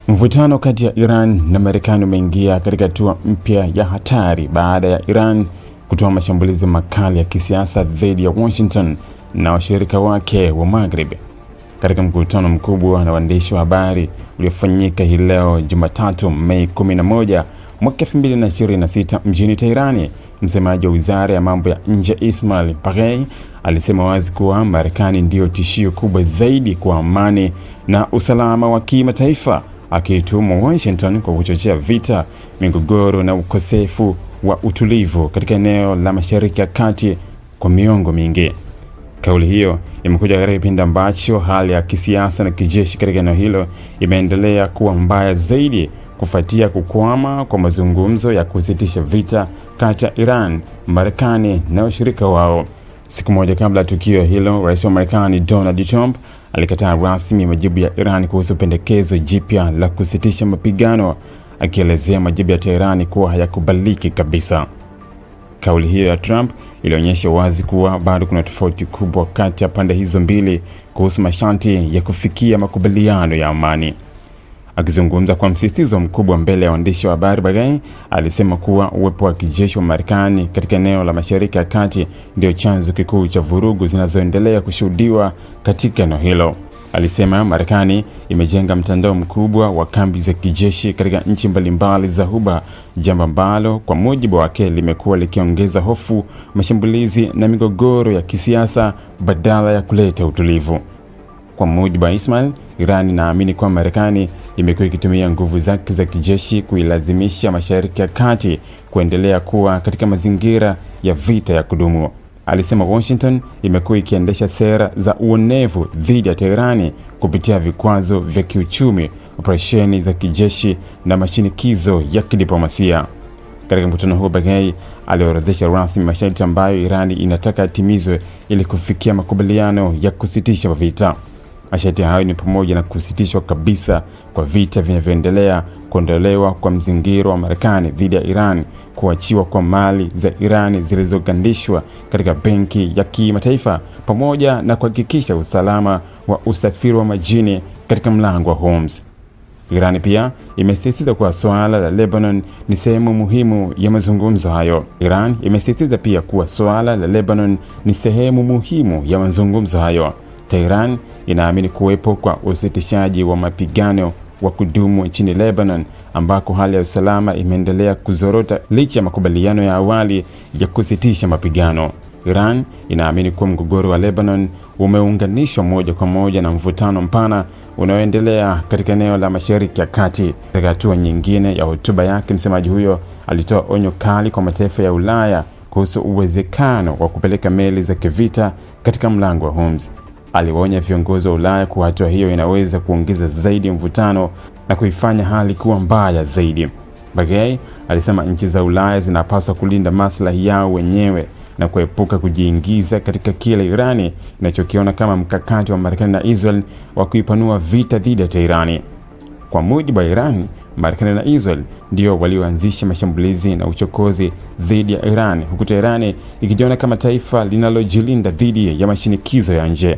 Mvutano kati ya Iran na Marekani umeingia katika hatua mpya ya hatari baada ya Iran kutoa mashambulizi makali ya kisiasa dhidi ya Washington na washirika wake wa Maghreb. Katika mkutano mkubwa na waandishi wa habari uliofanyika hii leo Jumatatu Mei 11 mwaka 2026 mjini Tehran, msemaji wa Wizara ya Mambo ya Nje Ismail Baghei alisema wazi kuwa Marekani ndio tishio kubwa zaidi kwa amani na usalama wa kimataifa, akiituhumu Washington kwa kuchochea vita, migogoro na ukosefu wa utulivu katika eneo la Mashariki ya Kati kwa miongo mingi. Kauli hiyo imekuja katika kipindi ambacho hali ya kisiasa na kijeshi katika eneo hilo imeendelea kuwa mbaya zaidi kufuatia kukwama kwa mazungumzo ya kusitisha vita kati ya Iran, Marekani na washirika wao. Siku moja kabla ya tukio hilo, Rais wa Marekani Donald Trump alikataa rasmi majibu ya Iran kuhusu pendekezo jipya la kusitisha mapigano, akielezea majibu ya Tehran kuwa hayakubaliki kabisa. Kauli hiyo ya Trump ilionyesha wazi kuwa bado kuna tofauti kubwa kati ya pande hizo mbili kuhusu masharti ya kufikia makubaliano ya amani. Akizungumza kwa msisitizo mkubwa mbele ya waandishi wa habari, Baghei alisema kuwa uwepo wa kijeshi wa Marekani katika eneo la Mashariki ya Kati ndio chanzo kikuu cha vurugu zinazoendelea kushuhudiwa katika eneo hilo. Alisema Marekani imejenga mtandao mkubwa wa kambi za kijeshi katika nchi mbalimbali za Ghuba, jambo ambalo kwa mujibu wake limekuwa likiongeza hofu, mashambulizi na migogoro ya kisiasa badala ya kuleta utulivu. Kwa mujibu wa Ismail, Iran inaamini kwamba Marekani imekuwa ikitumia nguvu zake za kijeshi kuilazimisha Mashariki ya Kati kuendelea kuwa katika mazingira ya vita ya kudumu. Alisema Washington imekuwa ikiendesha sera za uonevu dhidi ya Tehran kupitia vikwazo vya kiuchumi, operesheni za kijeshi na mashinikizo ya kidiplomasia. Katika mkutano huo, Baghei aliorodhesha rasmi masharti ambayo Iran inataka yatimizwe ili kufikia makubaliano ya kusitisha vita. Masharti hayo ni pamoja na kusitishwa kabisa kwa vita vinavyoendelea, kuondolewa kwa mzingiro wa Marekani dhidi ya Iran, kuachiwa kwa mali za Iran zilizogandishwa katika benki ya kimataifa, pamoja na kuhakikisha usalama wa usafiri wa majini katika mlango wa Hormuz. Iran pia imesisitiza kuwa suala la Lebanon ni sehemu muhimu ya mazungumzo hayo. Iran imesisitiza pia kuwa suala la Lebanon ni sehemu muhimu ya mazungumzo hayo. Tehran inaamini kuwepo kwa usitishaji wa mapigano wa kudumu nchini Lebanon, ambako hali ya usalama imeendelea kuzorota licha ya makubaliano ya awali ya kusitisha mapigano. Iran inaamini kuwa mgogoro wa Lebanon umeunganishwa moja kwa moja na mvutano mpana unaoendelea katika eneo la Mashariki ya Kati. Katika hatua nyingine ya hotuba yake, msemaji huyo alitoa onyo kali kwa mataifa ya Ulaya kuhusu uwezekano wa kupeleka meli za kivita katika mlango wa Hormuz. Aliwaonya viongozi wa Ulaya kuwa hatua hiyo inaweza kuongeza zaidi mvutano na kuifanya hali kuwa mbaya zaidi. Baghei alisema nchi za Ulaya zinapaswa kulinda maslahi yao wenyewe na kuepuka kujiingiza katika kile Irani inachokiona kama mkakati wa Marekani na Israel wa kuipanua vita dhidi ya Tehran. Kwa mujibu wa Iran, Marekani na Israel ndio walioanzisha mashambulizi na uchokozi dhidi ya Iran, huku Tehran ikijiona kama taifa linalojilinda dhidi ya mashinikizo ya nje.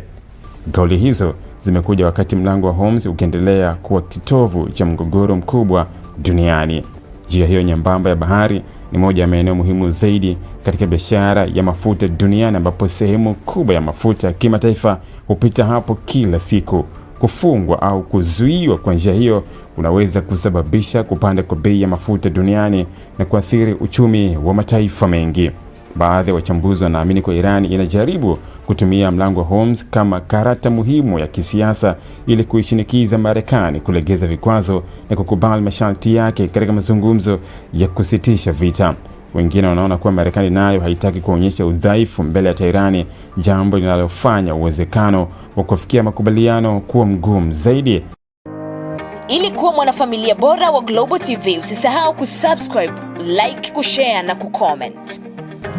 Kauli hizo zimekuja wakati mlango wa Hormuz ukiendelea kuwa kitovu cha mgogoro mkubwa duniani. Njia hiyo nyembamba ya bahari ni moja ya maeneo muhimu zaidi katika biashara ya mafuta duniani, ambapo sehemu kubwa ya mafuta ya kimataifa hupita hapo kila siku. Kufungwa au kuzuiwa kwa njia hiyo unaweza kusababisha kupanda kwa bei ya mafuta duniani na kuathiri uchumi wa mataifa mengi. Baadhi ya wachambuzi wanaamini kwa Iran inajaribu kutumia mlango wa Hormuz kama karata muhimu ya kisiasa ili kuishinikiza Marekani kulegeza vikwazo na kukubali masharti yake katika mazungumzo ya kusitisha vita. Wengine wanaona kuwa Marekani nayo haitaki kuonyesha udhaifu mbele ya Tehran, jambo linalofanya uwezekano wa kufikia makubaliano kuwa mgumu zaidi. Ili kuwa mwanafamilia bora wa Global TV, usisahau kusubscribe, like, kushare na kucomment.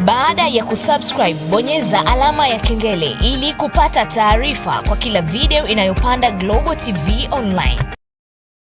Baada ya kusubscribe, bonyeza alama ya kengele ili kupata taarifa kwa kila video inayopanda Global TV Online.